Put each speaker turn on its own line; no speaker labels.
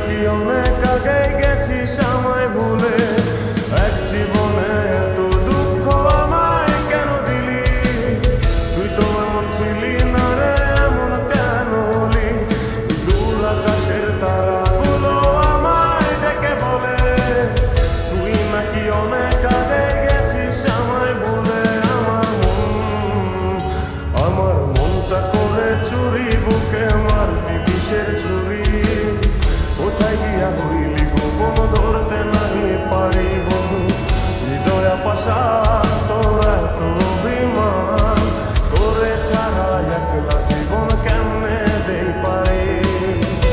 নাকি অনেক আগে গেছিস আমায় ভুলে। এক জীবনে এত দুঃখ আমায় কেন দিলি? তুই তো এমন ছিলি না রে, এমন কেন হলি? দূর আকাশের তারাগুলো আমায় ডেকে বলে তুই নাকি অনেক আগে গেছিস আমায় ভুলে। আমার মনটা করে চুরি, বুকে মারলি বিষের ছুরি।